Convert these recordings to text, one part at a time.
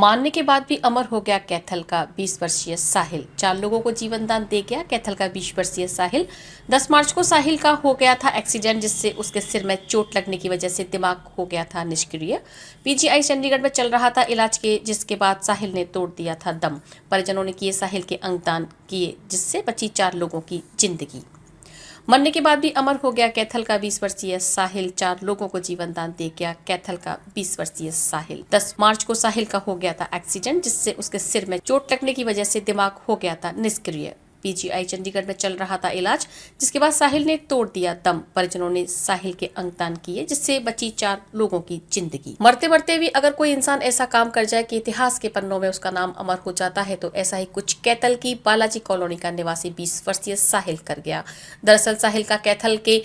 मारने के बाद भी अमर हो गया कैथल का 20 वर्षीय साहिल। 4 लोगों को जीवन दान दे गया कैथल का 20 वर्षीय साहिल। 10 मार्च को साहिल का हो गया था एक्सीडेंट, जिससे उसके सिर में चोट लगने की वजह से दिमाग हो गया था निष्क्रिय। पीजीआई चंडीगढ़ में चल रहा था इलाज के, जिसके बाद साहिल ने तोड़ दिया था दम। परिजनों ने किए साहिल के अंग दान किए, जिससे बची 4 लोगों की जिंदगी। मरने के बाद भी अमर हो गया कैथल का 20 वर्षीय साहिल। 4 लोगों को जीवन दान दे गया कैथल का 20 वर्षीय साहिल। 10 मार्च को साहिल का हो गया था एक्सीडेंट, जिससे उसके सिर में चोट लगने की वजह से दिमाग हो गया था निष्क्रिय। पीजीआई चंडीगढ़ में चल रहा था इलाज, जिसके बाद साहिल ने तोड़ दिया दम। परिजनों ने साहिल के अंग दान किए, जिससे बची 4 लोगों की जिंदगी। मरते मरते भी अगर कोई इंसान ऐसा काम कर जाए कि इतिहास के पन्नों में उसका नाम अमर हो जाता है, तो ऐसा ही कुछ कैथल की बालाजी कॉलोनी का निवासी 20 वर्षीय साहिल कर गया। दरअसल साहिल का कैथल के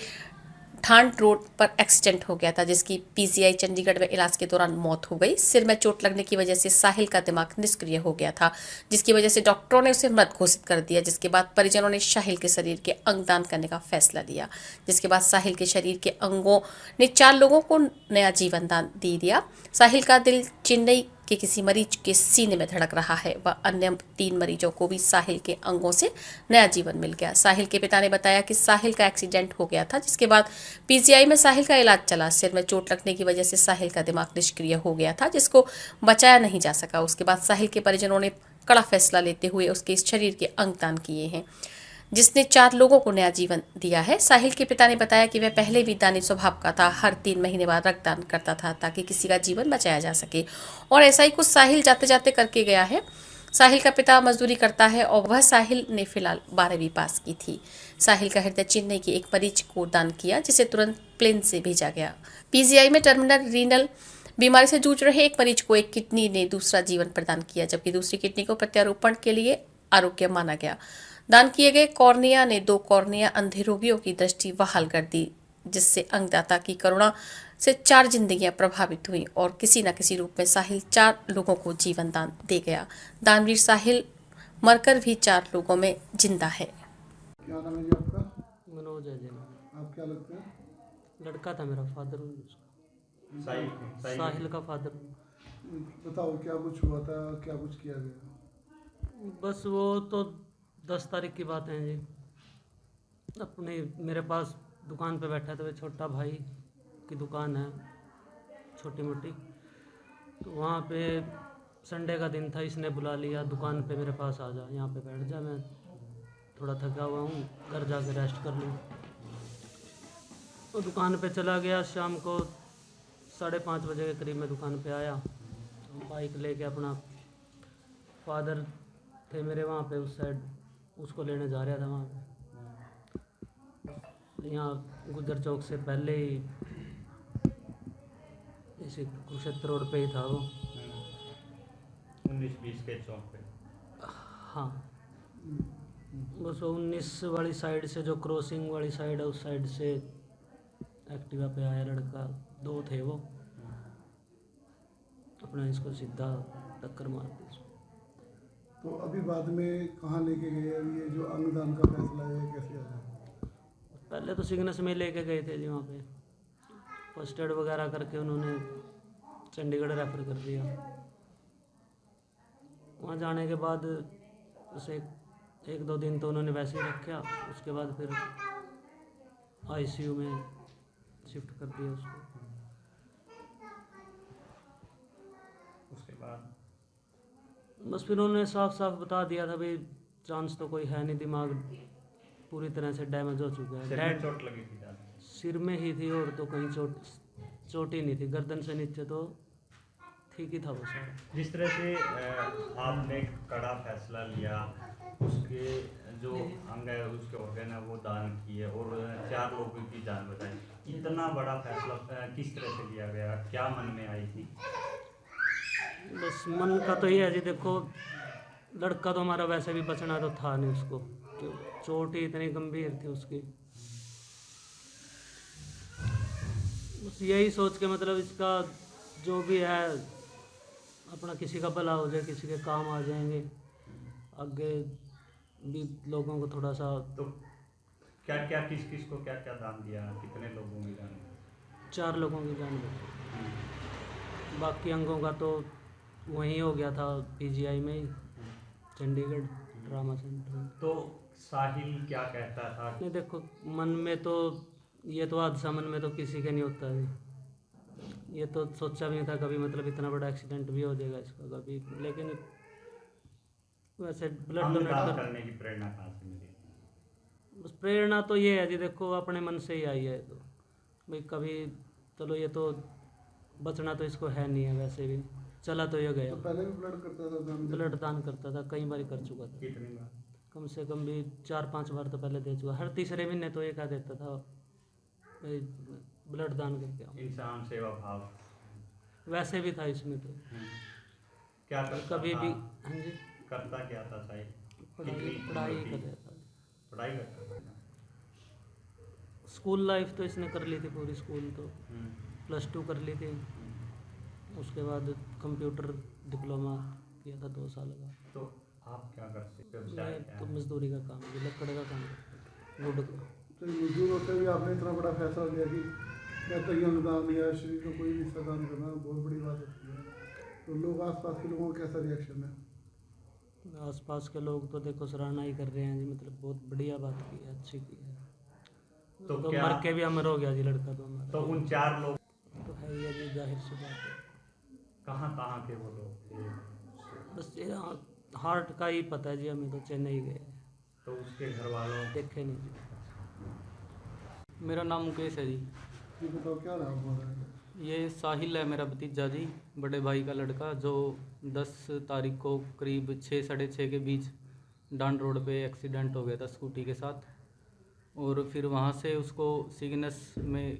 ठांड रोड पर एक्सीडेंट हो गया था, जिसकी पीजीआई चंडीगढ़ में इलाज के दौरान मौत हो गई। सिर में चोट लगने की वजह से साहिल का दिमाग निष्क्रिय हो गया था, जिसकी वजह से डॉक्टरों ने उसे मृत घोषित कर दिया। जिसके बाद परिजनों ने साहिल के शरीर के अंग दान करने का फैसला लिया। जिसके बाद साहिल के शरीर के अंगों ने 4 लोगों को नया जीवन दान दे दिया। साहिल का दिल चेन्नई के किसी मरीज के सीने में धड़क रहा है व अन्य 3 मरीजों को भी साहिल के अंगों से नया जीवन मिल गया। साहिल के पिता ने बताया कि साहिल का एक्सीडेंट हो गया था, जिसके बाद पीजीआई में साहिल का इलाज चला। सिर में चोट लगने की वजह से साहिल का दिमाग निष्क्रिय हो गया था, जिसको बचाया नहीं जा सका। उसके बाद साहिल के परिजनों ने कड़ा फैसला लेते हुए उसके शरीर के अंग दान किए हैं, जिसने 4 लोगों को नया जीवन दिया है। साहिल के पिता ने बताया कि वह पहले भी दानी स्वभाव का था, हर 3 महीने बाद रक्तदान करता था ताकि किसी का जीवन बचाया जा सके, और ऐसा ही कुछ साहिल जाते जाते करके गया है। साहिल का पिता मजदूरी करता है और वह साहिल ने फिलहाल 12वीं पास की थी। साहिल का हृदय चेन्नई के एक मरीज को दान किया, जिसे तुरंत प्लेन से भेजा गया। पीजीआई में टर्मिनल रीनल बीमारी से जूझ रहे एक मरीज को एक किडनी ने दूसरा जीवन प्रदान किया, जबकि दूसरी किडनी को प्रत्यारोपण के लिए आरोग्य माना गया। दान किए गए कॉर्निया ने 2 कॉर्निया अंधे रोगियों की दृष्टि बहाल कर दी, जिससे अंगदाता की करुणा से 4 जिंदगियां प्रभावित हुई और किसी न किसी रूप में साहिल 4 लोगों को जीवन दान दे गया। दानवीर साहिल मरकर भी 4 लोगों में जिंदा है। क्या नाम है जी आपका? मनोज है जी। आप क्या लगते हैं? लड़का था मेरा, फादर साहिल का फादर। बताओ क्या कुछ हुआ था, क्या कुछ किया गया? बस वो तो 10 तारीख की बात है जी। अपने मेरे पास दुकान पे बैठा था, वो छोटा भाई की दुकान है छोटी मोटी, तो वहाँ पे संडे का दिन था। इसने बुला लिया दुकान पे, मेरे पास आ जा, यहाँ पे बैठ जा, मैं थोड़ा थका हुआ हूँ, घर जाके रेस्ट कर लूँ। तो दुकान पे चला गया। शाम को 5:30 बजे के करीब मैं दुकान पे आया, बाइक लेके अपना फादर थे मेरे वहाँ पे उस साइड, उसको लेने जा रहा था वहाँ पे। यहाँ गुजर चौक से पहले ही इसी कुरुक्षेत्र रोड पे ही था वो, 19-20 के चौक पे। हाँ, बस वो 19 वाली साइड से, जो क्रॉसिंग वाली साइड है, उस साइड से एक्टिवा पे आया लड़का, 2 थे वो, अपना इसको सीधा टक्कर मार दी। तो अभी बाद में कहाँ लेके गए? ये जो अंगदान का फैसला है कैसे आया? पहले तो सिग्नेस में लेके गए थे जी, वहाँ पे फर्स्ट एड वगैरह करके उन्होंने चंडीगढ़ रेफर कर दिया। वहाँ जाने के बाद उसे 1-2 दिन तो उन्होंने वैसे ही रखा, उसके बाद फिर आईसीयू में शिफ्ट कर दिया उसको। उसके बाद बस फिर उन्होंने साफ साफ बता दिया था भाई चांस तो कोई है नहीं, दिमाग पूरी तरह से डैमेज हो चुका है। सिर में चोट लगी थी ज़्यादा? सिर में ही थी, और तो कहीं चोट ही नहीं थी, गर्दन से नीचे तो ठीक ही था वो सारा। जिस तरह से आपने कड़ा फैसला लिया, उसके जो अंग है, उसके ऑर्गन है, वो दान किए और 4 लोगों की जान बचाई, इतना बड़ा फैसला किस तरह से लिया गया, क्या मन में आई थी? बस मन का तो ये है जी, देखो लड़का तो हमारा वैसे भी बचना तो था नहीं उसको, चोट ही इतनी गंभीर थी उसकी। बस यही सोच के, मतलब इसका जो भी है अपना, किसी का भला हो जाए, किसी के काम आ जाएंगे, आगे भी लोगों को थोड़ा सा। तो क्या क्या किस को क्या क्या दान दिया, कितने लोगों की जान? 4 लोगों की जान बची, बाकी अंगों का तो वहीं हो गया था पीजीआई में ही, चंडीगढ़ ट्रामा सेंटर में। तो साहिल क्या कहता था? नहीं देखो, मन में तो ये तो हादसा मन में तो किसी के नहीं होता है। ये तो सोचा भी नहीं था कभी, मतलब इतना बड़ा एक्सीडेंट भी हो जाएगा इसका कभी, लेकिन वैसे ब्लड डोनेट अंगदान करने की प्रेरणा कहाँ से मिली? बस प्रेरणा तो ये है जी, देखो अपने मन से ही आई है। तो भाई कभी चलो, ये तो बचना तो इसको है नहीं है, वैसे भी चला तो ये गया। तो पहले भी ब्लड करता था दान? ब्लड दान करता था, कई बार कर चुका था, कितनी बार? कम से कम भी 4-5 बार तो पहले दे चुका। हर तीसरे महीने तो ये कह देता था भाई ब्लड दान करके आओ। इंसान सेवा भाव वैसे भी था इसमें तो क्या करता कभी था? भी। हाँ जी, करता क्या था साहिल? पढ़ाई कितनी पढ़ाई उम्र थी? कर रहा था। पढ़ाई करता था? स्कूल लाइफ तो इसने कर ली थी पूरी, स्कूल तो हम्म। +2 कर ली थी। उसके बाद कंप्यूटर डिप्लोमा किया था 2 साल का। तो आप क्या करते? व्यवसाय मैं क्या तो है? मजदूरी का काम, ये लकड़ का काम करता, वुड का। तो ये मजदूर होते हुए आपने इतना बड़ा फैसला लिया कि मैं तो ये अनुदान या शरीर को कोई भी हिस्सा दान करना बहुत बड़ी बात होती है। तो लोग आसपास के लोगों का कैसा रिएक्शन है? आसपास के लोग तो देखो सराहना ही कर रहे हैं जी, मतलब बहुत बढ़िया बात की है, अच्छी की है। तो तो क्या- मर के भी अमर हो गया जी लड़का तो हमारा। तो उन 4 लोग तो है ही है जी, जाहिर सी बात है। कहाँ के वो लोग थे? बस ये हार्ट का ही पता है जी, हमें तो चेन्नई गए, तो उसके घर वालों देखे नहीं जी। मेरा नाम मुकेश है जी। ये बताओ क्या नाम हो रहा है? ये साहिल है मेरा भतीजा जी, बड़े भाई का लड़का, जो 10 तारीख को करीब 6-6:30 के बीच डांड रोड पे एक्सीडेंट हो गया था स्कूटी के साथ। और फिर वहाँ से उसको सिग्नस में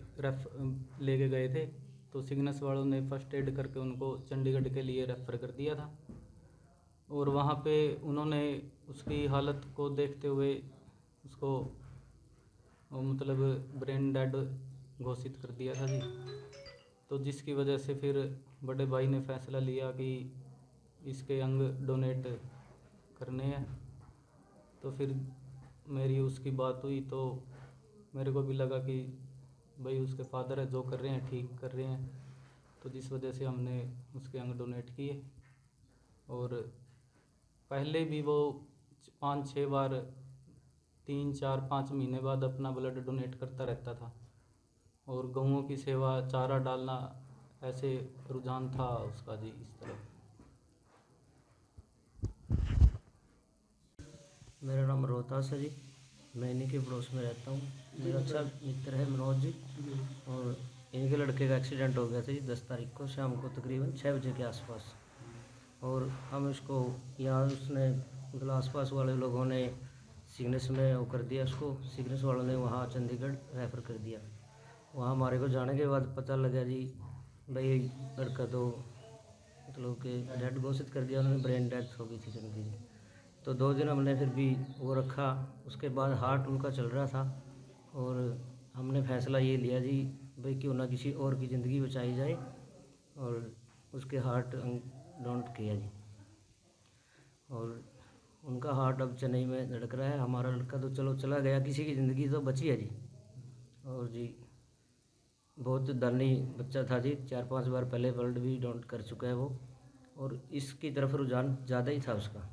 लेके गए थे। तो सिग्नस वालों ने फर्स्ट एड करके उनको चंडीगढ़ के लिए रेफ़र कर दिया था। और वहाँ पे उन्होंने उसकी हालत को देखते हुए उसको मतलब ब्रेन डेड घोषित कर दिया था जी। तो जिसकी वजह से फिर बड़े भाई ने फैसला लिया कि इसके अंग डोनेट करने हैं। तो फिर मेरी उसकी बात हुई, तो मेरे को भी लगा कि भाई उसके फादर है, जो कर रहे हैं ठीक कर रहे हैं। तो जिस वजह से हमने उसके अंग डोनेट किए। और पहले भी वो 5-6 बार 3-4-5 महीने बाद अपना ब्लड डोनेट करता रहता था। और गऊओं की सेवा, चारा डालना, ऐसे रुझान था उसका जी इस तरफ। मेरा नाम रोहतास है जी, मैं इन्हीं के पड़ोस में रहता हूँ। मेरा अच्छा मित्र है मनोज जी, और इनके लड़के का एक्सीडेंट हो गया था जी 10 तारीख को शाम को तकरीबन 6 बजे के आसपास। और हम इसको यहाँ उसने मतलब आसपास वाले लोगों ने सिग्नेस में वो कर दिया, उसको सिग्नेस वालों ने वहाँ चंडीगढ़ रेफ़र कर दिया। वहाँ हमारे को जाने के बाद पता लगा जी भाई लड़का तो मतलब कि डेड घोषित कर दिया उन्होंने, ब्रेन डेथ हो गई थी जिनकी जी। तो 2 दिन हमने फिर भी वो रखा। उसके बाद हार्ट उनका चल रहा था, और हमने फैसला ये लिया जी भाई क्यों ना किसी और की ज़िंदगी बचाई जाए, और उसके हार्ट डोनेट किया जी। और उनका हार्ट अब चेन्नई में धड़क रहा है। हमारा लड़का तो चलो चला गया, किसी की ज़िंदगी तो बची है जी। और जी बहुत दानी बच्चा था जी, 4-5 बार पहले ब्लड भी डोनेट कर चुका है वो, और इसकी तरफ रुझान ज़्यादा ही था उसका।